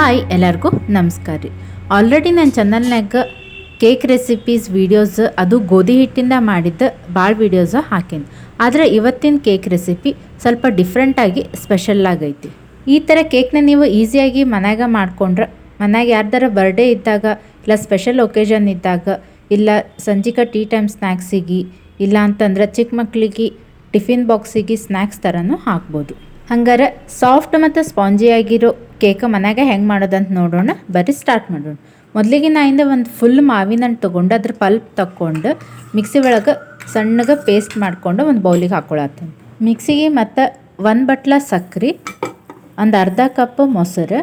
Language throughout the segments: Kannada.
ಹಾಯ್ ಎಲ್ಲರಿಗೂ ನಮಸ್ಕಾರ ರೀ. ಆಲ್ರೆಡಿ ನನ್ನ ಚಾನಲ್ನಾಗ ಕೇಕ್ ರೆಸಿಪೀಸ್ ವೀಡಿಯೋಸ್ ಅದು ಗೋಧಿ ಹಿಟ್ಟಿಂದ ಮಾಡಿದ್ದ ಭಾಳ ವೀಡಿಯೋಸ್ ಹಾಕೇನಿ. ಆದರೆ ಇವತ್ತಿನ ಕೇಕ್ ರೆಸಿಪಿ ಸ್ವಲ್ಪ ಡಿಫ್ರೆಂಟಾಗಿ ಸ್ಪೆಷಲ್ ಆಗೈತಿ. ಈ ಥರ ಕೇಕ್ನ ನೀವು ಈಸಿಯಾಗಿ ಮನ್ಯಾಗ ಮಾಡ್ಕೊಂಡ್ರೆ ಮನ್ಯಾಗ ಯಾರ್ದಾರ ಬರ್ಡೇ ಇದ್ದಾಗ ಇಲ್ಲ ಸ್ಪೆಷಲ್ ಒಕೇಶನ್ ಇದ್ದಾಗ ಇಲ್ಲ ಸಂಜಿಕ ಟೀ ಟೈಮ್ ಸ್ನ್ಯಾಕ್ಸಿಗೆ ಇಲ್ಲ ಅಂತಂದ್ರೆ ಚಿಕ್ಕ ಮಕ್ಕಳಿಗೆ ಟಿಫಿನ್ ಬಾಕ್ಸಿಗೆ ಸ್ನ್ಯಾಕ್ಸ್ ಥರನೂ ಹಾಕ್ಬೋದು. ಹಂಗಾರೆ ಸಾಫ್ಟ್ ಮತ್ತು ಸ್ಪಾಂಜಿಯಾಗಿರೋ ಕೇಕ್ ಮನ್ಯಾಗ ಹೆಂಗೆ ಮಾಡೋದಂತ ನೋಡೋಣ. ಬರ್ರಿ ಸ್ಟಾರ್ಟ್ ಮಾಡೋಣ. ಮೊದಲಿಗೆ ನಾಯಿಂದ ಒಂದು ಫುಲ್ ಮಾವಿನ ಹಣ್ಣು ತೊಗೊಂಡು ಅದ್ರ ಪಲ್ಪ್ ತಗೊಂಡು ಮಿಕ್ಸಿ ಒಳಗೆ ಸಣ್ಣಗೆ ಪೇಸ್ಟ್ ಮಾಡಿಕೊಂಡು ಒಂದು ಬೌಲಿಗೆ ಹಾಕ್ಕೊಳತ್ತೀನಿ. ಮಿಕ್ಸಿಗೆ ಮತ್ತು ಒಂದು ಬಟ್ಲ ಸಕ್ಕರೆ, ಒಂದು ಅರ್ಧ ಕಪ್ ಮೊಸರು,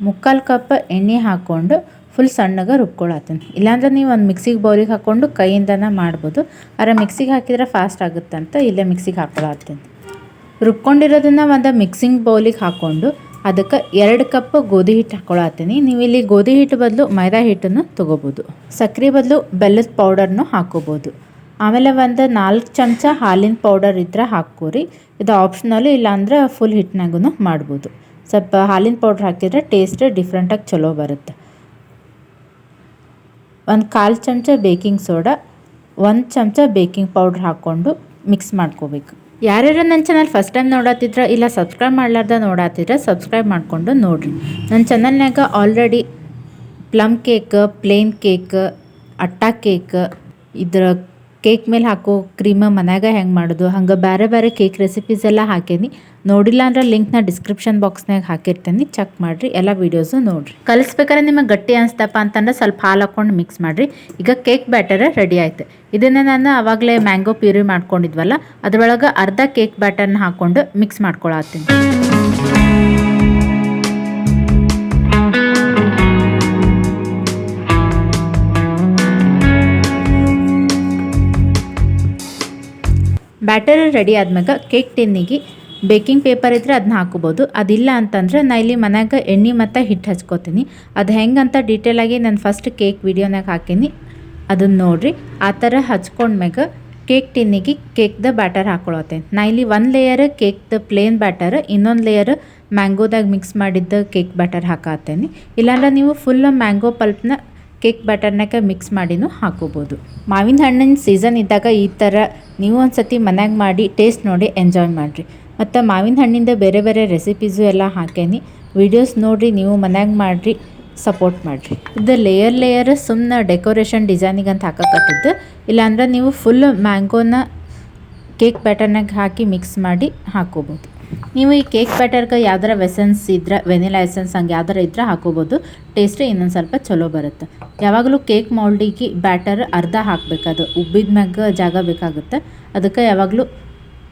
ಮುಕ್ಕಾಲು ಕಪ್ ಎಣ್ಣೆ ಹಾಕ್ಕೊಂಡು ಫುಲ್ ಸಣ್ಣಗೆ ರುಬ್ಕೊಳತ್ತೀನಿ. ಇಲ್ಲಾಂದ್ರೆ ನೀವು ಒಂದು ಮಿಕ್ಸಿಗೆ ಬೌಲಿಗೆ ಹಾಕ್ಕೊಂಡು ಕೈಯಿಂದನೇ ಮಾಡ್ಬೋದು. ಆದರೆ ಮಿಕ್ಸಿಗೆ ಹಾಕಿದ್ರೆ ಫಾಸ್ಟ್ ಆಗುತ್ತಂತ ಇಲ್ಲೇ ಮಿಕ್ಸಿಗೆ ಹಾಕ್ಕೊಳತ್ತೀನಿ. ರುಬ್ಕೊಂಡಿರೋದನ್ನು ಒಂದು ಮಿಕ್ಸಿಂಗ್ ಬೌಲಿಗೆ ಹಾಕ್ಕೊಂಡು ಅದಕ್ಕೆ 2 ಕಪ್ ಗೋಧಿ ಹಿಟ್ಟು ಹಾಕ್ಕೊಳತ್ತೀನಿ. ನೀವು ಇಲ್ಲಿ ಗೋಧಿ ಹಿಟ್ಟು ಬದಲು ಮೈದಾ ಹಿಟ್ಟನ್ನು ತೊಗೋಬೋದು. ಸಕ್ಕರೆ ಬದಲು ಬೆಲ್ಲದ ಪೌಡರ್ನು ಹಾಕೋಬೋದು. ಆಮೇಲೆ ಒಂದು 4 ಚಮಚ ಹಾಲಿನ ಪೌಡರ್ ಇದ್ರೆ ಹಾಕ್ಕೋರಿ. ಇದು ಆಪ್ಷನಲ್ಲು, ಇಲ್ಲಾಂದ್ರೆ ಫುಲ್ ಹಿಟ್ಟಿನಾಗೂ ಮಾಡ್ಬೋದು. ಸ್ವಲ್ಪ ಹಾಲಿನ ಪೌಡ್ರ್ ಹಾಕಿದರೆ ಟೇಸ್ಟ್ ಡಿಫ್ರೆಂಟಾಗಿ ಚಲೋ ಬರುತ್ತೆ. ಒಂದು 1/4 ಚಮಚ ಬೇಕಿಂಗ್ ಸೋಡಾ, 1 ಚಮಚ ಬೇಕಿಂಗ್ ಪೌಡ್ರ್ ಹಾಕ್ಕೊಂಡು ಮಿಕ್ಸ್ ಮಾಡ್ಕೋಬೇಕು. ಯಾರ್ಯಾರು ನನ್ನ ಚಾನಲ್ ಫಸ್ಟ್ ಟೈಮ್ ನೋಡತ್ತಿದ್ರೆ ಇಲ್ಲ ಸಬ್ಸ್ಕ್ರೈಬ್ ಮಾಡ್ಲಾರ್ದ ನೋಡತ್ತಿದ್ರೆ ಸಬ್ಸ್ಕ್ರೈಬ್ ಮಾಡಿಕೊಂಡು ನೋಡಿರಿ. ನನ್ನ ಚಾನಲ್ನಾಗ already plum cake, plain cake, atta cake, ಇದ್ರ ಕೇಕ್ ಮೇಲೆ ಹಾಕೋ ಕ್ರೀಮ ಮನ್ಯಾಗ ಹೆಂಗೆ ಮಾಡೋದು ಹಂಗೆ ಬೇರೆ ಬೇರೆ ಕೇಕ್ ರೆಸಿಪೀಸ್ ಎಲ್ಲ ಹಾಕೇನಿ. ನೋಡಿಲ್ಲ ಅಂದ್ರೆ ಲಿಂಕ್ನ ಡಿಸ್ಕ್ರಿಪ್ಷನ್ ಬಾಕ್ಸ್ನಾಗ ಹಾಕಿರ್ತೀನಿ, ಚೆಕ್ ಮಾಡಿರಿ. ಎಲ್ಲ ವೀಡಿಯೋಸು ನೋಡಿರಿ. ಕಲಿಸ್ಬೇಕಾದ್ರೆ ನಿಮಗೆ ಗಟ್ಟಿ ಅನಿಸ್ತಪ್ಪ ಅಂತಂದ್ರೆ ಸ್ವಲ್ಪ ಹಾಲು ಹಾಕ್ಕೊಂಡು ಮಿಕ್ಸ್ ಮಾಡಿರಿ. ಈಗ ಕೇಕ್ ಬ್ಯಾಟರ್ ರೆಡಿ ಆಯ್ತು. ಇದನ್ನು ನಾನು ಆವಾಗಲೇ ಮ್ಯಾಂಗೋ ಪ್ಯೂರಿ ಮಾಡ್ಕೊಂಡಿದ್ವಲ್ಲ ಅದರೊಳಗೆ ಅರ್ಧ ಕೇಕ್ ಬ್ಯಾಟರ್ನ ಹಾಕ್ಕೊಂಡು ಮಿಕ್ಸ್ ಮಾಡ್ಕೊಳತ್ತೀನಿ. ಬ್ಯಾಟರ್ ರೆಡಿ ಆದ್ಮ್ಯಾಗ ಕೇಕ್ ಟಿನ್ನಿಗೆ ಬೇಕಿಂಗ್ ಪೇಪರ್ ಇದ್ದರೆ ಅದನ್ನ ಹಾಕೋಬೋದು. ಅದಿಲ್ಲ ಅಂತಂದ್ರೆ ನಾ ಇಲ್ಲಿ ಮನ್ಯಾಗ ಎಣ್ಣೆ ಮತ್ತು ಹಿಟ್ಟು ಹಚ್ಕೋತೀನಿ. ಅದು ಹೆಂಗಂತ ಡೀಟೇಲಾಗಿ ನಾನು ಫಸ್ಟ್ ಕೇಕ್ ವಿಡಿಯೋನಾಗ ಹಾಕೀನಿ, ಅದನ್ನು ನೋಡಿರಿ. ಆ ಥರ ಹಚ್ಕೊಂಡ್ಮ್ಯಾಗ ಕೇಕ್ ಟಿನ್ನಿಗೆ ಕೇಕ್ದ ಬ್ಯಾಟರ್ ಹಾಕ್ಕೊಳತ್ತೇನೆ. ನಾ ಇಲ್ಲಿ 1 ಲೇಯರ್ ಕೇಕ್ದ ಪ್ಲೇನ್ ಬ್ಯಾಟರ್, ಇನ್ನೊಂದು ಲೇಯರ್ ಮ್ಯಾಂಗೋದಾಗ ಮಿಕ್ಸ್ ಮಾಡಿದ್ದ ಕೇಕ್ ಬ್ಯಾಟರ್ ಹಾಕತ್ತೇನೆ. ಇಲ್ಲಾಂದ್ರೆ ನೀವು ಫುಲ್ ಮ್ಯಾಂಗೋ ಪಲ್ಪ್ನ ಕೇಕ್ ಬ್ಯಾಟರ್ನಾಗ ಮಿಕ್ಸ್ ಮಾಡಿನೂ ಹಾಕೋಬೋದು. ಮಾವಿನ ಹಣ್ಣಿನ ಸೀಸನ್ ಇದ್ದಾಗ ಈ ಥರ ನೀವು ಒಂದು ಸತಿ ಮನ್ಯಾಗ ಮಾಡಿ ಟೇಸ್ಟ್ ನೋಡಿ ಎಂಜಾಯ್ ಮಾಡಿರಿ. ಮತ್ತು ಮಾವಿನ ಹಣ್ಣಿಂದ ಬೇರೆ ಬೇರೆ ರೆಸಿಪೀಸು ಎಲ್ಲ ಹಾಕೇನಿ, ವೀಡಿಯೋಸ್ ನೋಡಿರಿ, ನೀವು ಮನ್ಯಾಗ ಮಾಡಿರಿ, ಸಪೋರ್ಟ್ ಮಾಡಿರಿ. ಇದು ಲೇಯರ್ ಸುಮ್ಮನೆ ಡೆಕೋರೇಷನ್ ಡಿಸೈನಿಗೆ ಅಂತ ಹಾಕಕತ್ತಿದ್ದು. ಇಲ್ಲಾಂದ್ರೆ ನೀವು ಫುಲ್ ಮ್ಯಾಂಗೋನ ಕೇಕ್ ಬ್ಯಾಟರ್ನಾಗ ಹಾಕಿ ಮಿಕ್ಸ್ ಮಾಡಿ ಹಾಕೋಬೋದು. ನೀವು ಈ ಕೇಕ್ ಬ್ಯಾಟರ್ಗೆ ಯಾವ್ದಾರ ಎಸೆನ್ಸ್ ಇದ್ರೆ ವೆನಿಲಾ ಎಸೆನ್ಸ್ ಹಂಗೆ ಯಾವ್ದಾರ ಇದ್ರೆ ಹಾಕೋಬೋದು. ಟೇಸ್ಟ್ ಇನ್ನೊಂದು ಸ್ವಲ್ಪ ಚಲೋ ಬರುತ್ತೆ. ಯಾವಾಗಲೂ ಕೇಕ್ ಮೌಲ್ಡಿಗೆ ಬ್ಯಾಟರ್ ಅರ್ಧ ಹಾಕಬೇಕು, ಅದು ಉಬ್ಬಿದ ಮ್ಯಾಗ ಜಾಗ ಬೇಕಾಗುತ್ತೆ. ಅದಕ್ಕೆ ಯಾವಾಗಲೂ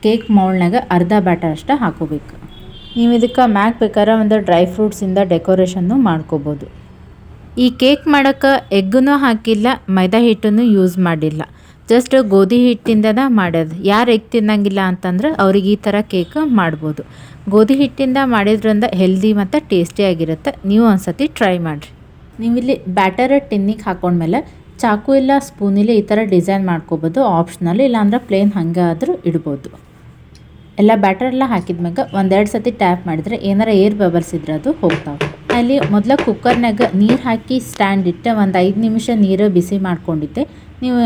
ಕೇಕ್ ಮೌಲ್ಡ್ನಾಗ ಅರ್ಧ ಬ್ಯಾಟರ್ ಅಷ್ಟೇ ಹಾಕೋಬೇಕು. ನೀವು ಇದಕ್ಕೆ ಮ್ಯಾಕ್ ಬೇಕಾದ್ರೆ ಒಂದು ಡ್ರೈ ಫ್ರೂಟ್ಸಿಂದ ಡೆಕೋರೇಷನ್ನು ಮಾಡ್ಕೋಬೋದು. ಈ ಕೇಕ್ ಮಾಡೋಕ್ಕೆ ಎಗ್ಗನ್ನು ಹಾಕಿಲ್ಲ, ಮೈದಾ ಹಿಟ್ಟನ್ನು ಯೂಸ್ ಮಾಡಿಲ್ಲ, ಜಸ್ಟ್ ಗೋಧಿ ಹಿಟ್ಟಿಂದನೇ ಮಾಡೋದು. ಯಾರು ಎಗ್ ತಿನ್ನಂಗಿಲ್ಲ ಅಂತಂದ್ರೆ ಅವ್ರಿಗೆ ಈ ಥರ ಕೇಕ್ ಮಾಡ್ಬೋದು. ಗೋಧಿ ಹಿಟ್ಟಿಂದ ಮಾಡಿದ್ರಿಂದ ಹೆಲ್ದಿ ಮತ್ತು ಟೇಸ್ಟಿಯಾಗಿರುತ್ತೆ. ನೀವು ಒಂದು ಸತಿ ಟ್ರೈ ಮಾಡಿರಿ. ನೀವಿಲ್ಲಿ ಬ್ಯಾಟರ್ ಟಿನ್ನಿಗೆ ಹಾಕೊಂಡ್ಮೇಲೆ ಚಾಕು ಇಲ್ಲ ಸ್ಪೂನಿಲ್ಲ ಈ ಥರ ಡಿಸೈನ್ ಮಾಡ್ಕೋಬೋದು. ಆಪ್ಷನಲ್, ಇಲ್ಲಾಂದ್ರೆ ಪ್ಲೇನ್ ಹಂಗೆ ಆದರೂ ಇಡ್ಬೋದು. ಎಲ್ಲ ಬ್ಯಾಟರ್ ಎಲ್ಲ ಹಾಕಿದ್ಮ್ಯಾಗ 1-2 ಸತಿ ಟ್ಯಾಪ್ ಮಾಡಿದರೆ ಏನಾರ ಏರ್ ಬಬಲ್ಸ್ ಇದ್ರೆ ಅದು ಹೋಗ್ತಾವೆ. ಅಲ್ಲಿ ಮೊದಲ ಕುಕ್ಕರ್ನಾಗ ನೀರು ಹಾಕಿ ಸ್ಟ್ಯಾಂಡ್ ಇಟ್ಟೆ ಒಂದು 5 ನಿಮಿಷ ನೀರು ಬಿಸಿ ಮಾಡ್ಕೊಂಡಿದ್ದೆ. ನೀವು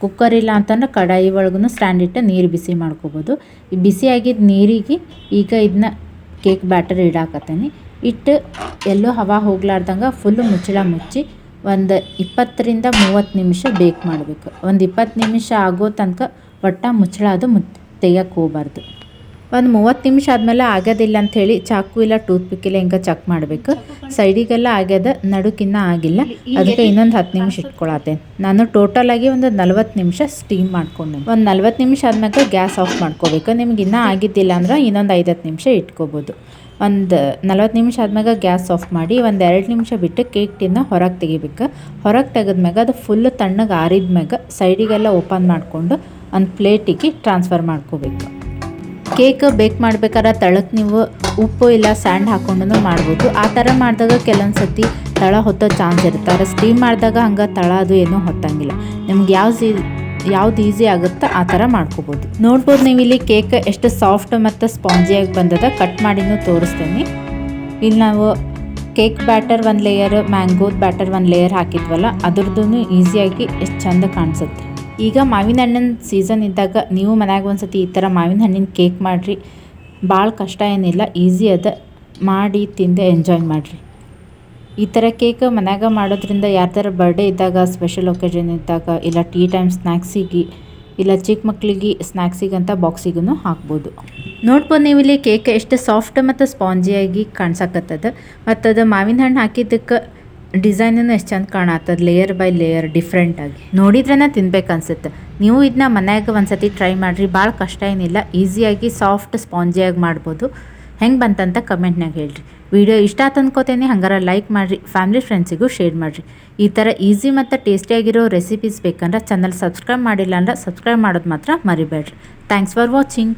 ಕುಕ್ಕರ್ ಇಲ್ಲ ಅಂತಂದ್ರೆ ಕಡಾಯಿ ಒಳಗೂ ಸ್ಟ್ಯಾಂಡ್ ಇಟ್ಟು ನೀರು ಬಿಸಿ ಮಾಡ್ಕೋಬೋದು. ಈ ಬಿಸಿಯಾಗಿದ್ದ ನೀರಿಗೆ ಈಗ ಇದನ್ನ ಕೇಕ್ ಬ್ಯಾಟರ್ ಇಡಾಕತ್ತೀನಿ. ಇಟ್ಟು ಎಲ್ಲೂ ಹವಾ ಹೋಗ್ಲಾರ್ದಂಗೆ ಫುಲ್ಲು ಮುಚ್ಚಳ ಮುಚ್ಚಿ ಒಂದು 20ರಿಂದ 30 ನಿಮಿಷ ಬೇಕ್ ಮಾಡಬೇಕು. ಒಂದು 20 ನಿಮಿಷ ಆಗೋ ತನಕ ಒಟ್ಟು ಮುಚ್ಚಳ ಅದು ತೆಗಿಯಕ್ಕೆ ಹೋಗಬಾರ್ದು. ಒಂದು 30 ನಿಮಿಷ ಆದಮೇಲೆ ಆಗೋದಿಲ್ಲ ಅಂಥೇಳಿ ಚಾಕು ಇಲ್ಲ ಟೂತ್ ಪಿಕ್ ಇಲ್ಲ ಹಿಂಗೆ ಚೆಕ್ ಮಾಡಬೇಕು. ಸೈಡಿಗೆಲ್ಲ ಆಗ್ಯದ, ನಡುಕಿನ್ನ ಆಗಿಲ್ಲ, ಅದಕ್ಕೆ ಇನ್ನೊಂದು 10 ನಿಮಿಷ ಇಟ್ಕೊಳತ್ತೇನೆ. ನಾನು ಟೋಟಲಾಗಿ ಒಂದು 40 ನಿಮಿಷ ಸ್ಟೀಮ್ ಮಾಡ್ಕೊಂಡೆ. ಒಂದು 40 ನಿಮಿಷ ಆದ್ಮೇಲೆ ಗ್ಯಾಸ್ ಆಫ್ ಮಾಡ್ಕೋಬೇಕು. ನಿಮ್ಗೆ ಇನ್ನೂ ಆಗಿದ್ದಿಲ್ಲ ಅಂದ್ರೆ ಇನ್ನೊಂದು 5-10 ನಿಮಿಷ ಇಟ್ಕೋಬೋದು. ಒಂದು 40 ನಿಮಿಷ ಆದ್ಮ್ಯಾಗ ಗ್ಯಾಸ್ ಆಫ್ ಮಾಡಿ ಒಂದು 2 ನಿಮಿಷ ಬಿಟ್ಟು ಕೇಕ್ ಟಿನ್ನ ಹೊರಗೆ ತೆಗಿಬೇಕು. ಹೊರಗೆ ತೆಗೆದ್ಮ್ಯಾಗ ಅದು ಫುಲ್ಲು ತಣ್ಣಗೆ ಆರಿದ್ಮ್ಯಾಗ ಸೈಡಿಗೆಲ್ಲ ಓಪನ್ ಮಾಡಿಕೊಂಡು ಒಂದು ಪ್ಲೇಟಿಗೆ ಟ್ರಾನ್ಸ್ಫರ್ ಮಾಡ್ಕೋಬೇಕು. ಕೇಕ್ ಬೇಕ್ ಮಾಡ್ಬೇಕಾದ್ರೆ ತಳಕ್ಕೆ ನೀವು ಉಪ್ಪು ಇಲ್ಲ ಸ್ಯಾಂಡ್ ಹಾಕ್ಕೊಂಡು ಮಾಡ್ಬೋದು. ಆ ಥರ ಮಾಡಿದಾಗ ಕೆಲವೊಂದು ಸತಿ ತಳ ಹೊತ್ತೋ ಚಾನ್ಸ್ ಇರುತ್ತೆ. ಸ್ಟೀಮ್ ಮಾಡಿದಾಗ ಹಂಗೆ ತಳ ಅದು ಏನೂ ಹೊತ್ತಂಗಿಲ್ಲ. ನಿಮ್ಗೆ ಯಾವ್ದು ಈಸಿ ಆಗುತ್ತೋ ಆ ಥರ ಮಾಡ್ಕೋಬೋದು. ನೋಡ್ಬೋದು ನೀವು ಇಲ್ಲಿ ಕೇಕ್ ಎಷ್ಟು ಸಾಫ್ಟ್ ಮತ್ತು ಸ್ಪಾಂಜಿಯಾಗಿ ಬಂದದ. ಕಟ್ ಮಾಡಿನೂ ತೋರಿಸ್ತೇನೆ. ಇಲ್ಲಿ ನಾವು ಕೇಕ್ ಬ್ಯಾಟರ್ ಒಂದು ಲೇಯರ್, ಮ್ಯಾಂಗೋದ ಬ್ಯಾಟರ್ ಒಂದು ಲೇಯರ್ ಹಾಕಿದ್ವಲ್ಲ ಅದ್ರದ್ದು ಈಸಿಯಾಗಿ ಎಷ್ಟು ಚಂದ ಕಾಣಿಸುತ್ತೆ. ಈಗ ಮಾವಿನ ಹಣ್ಣಿನ ಸೀಸನ್ ಇದ್ದಾಗ ನೀವು ಮನ್ಯಾಗ ಒಂದ್ಸತಿ ಈ ಥರ ಮಾವಿನ ಹಣ್ಣಿನ ಕೇಕ್ ಮಾಡಿರಿ. ಭಾಳ ಕಷ್ಟ ಏನಿಲ್ಲ, ಈಸಿ ಅದ, ಮಾಡಿ ತಿಂದು ಎಂಜಾಯ್ ಮಾಡಿರಿ. ಈ ಥರ ಕೇಕ್ ಮನ್ಯಾಗ ಮಾಡೋದ್ರಿಂದ ಯಾರ್ದಾರ ಬರ್ಡೇ ಇದ್ದಾಗ, ಸ್ಪೆಷಲ್ ಒಕೇಜನ್ ಇದ್ದಾಗ, ಇಲ್ಲ ಟೀ ಟೈಮ್ ಸ್ನ್ಯಾಕ್ಸಿಗೆ, ಇಲ್ಲ ಚಿಕ್ಕ ಮಕ್ಳಿಗೆ ಸ್ನ್ಯಾಕ್ಸಿಗಂತ ಬಾಕ್ಸಿಗೂ ಹಾಕ್ಬೋದು. ನೋಡ್ಬೋದು ನೀವು ಇಲ್ಲಿ ಕೇಕ್ ಎಷ್ಟು ಸಾಫ್ಟ್ ಮತ್ತು ಸ್ಪಾಂಜಿಯಾಗಿ ಕಾಣ್ಸಕತ್ತದ. ಮತ್ತು ಅದು ಮಾವಿನ ಹಣ್ಣು ಹಾಕಿದ್ದಕ್ಕೆ ಡಿಸೈನೂ ಎಷ್ಟು ಚಂದ ಕಾಣತ್ತದ, ಲೇಯರ್ ಬೈ ಲೇಯರ್ ಡಿಫ್ರೆಂಟಾಗಿ. ನೋಡಿದ್ರೇ ತಿನ್ಬೇಕು ಅನ್ಸುತ್ತೆ. ನೀವು ಇದನ್ನ ಮನ್ಯಾಗ ಒಂದ್ಸತಿ ಟ್ರೈ ಮಾಡಿರಿ. ಭಾಳ ಕಷ್ಟ ಏನಿಲ್ಲ, ಈಸಿಯಾಗಿ ಸಾಫ್ಟ್ ಸ್ಪಾಂಜಿಯಾಗಿ ಮಾಡ್ಬೋದು. ಹೆಂಗೆ ಬಂತಂತ ಕಮೆಂಟ್ನಾಗ ಹೇಳ್ರಿ. ವಿಡಿಯೋ ಇಷ್ಟ ಆಯ್ತು ಅನ್ಕೋತೇನೆ, ಹಂಗಾರೆ ಲೈಕ್ ಮಾಡಿರಿ, ಫ್ಯಾಮಿಲಿ ಫ್ರೆಂಡ್ಸಿಗೂ ಶೇರ್ ಮಾಡಿರಿ. ಈ ಥರ ಈಸಿ ಮತ್ತು ಟೇಸ್ಟಿಯಾಗಿರೋ ರೆಸಿಪೀಸ್ ಬೇಕಂದ್ರೆ ಚಾನಲ್ ಸಬ್ಸ್ಕ್ರೈಬ್ ಮಾಡಿಲ್ಲ ಅಂದ್ರೆ ಸಬ್ಸ್ಕ್ರೈಬ್ ಮಾಡೋದು ಮಾತ್ರ ಮರಿಬೇಡ್ರಿ. Thanks for watching.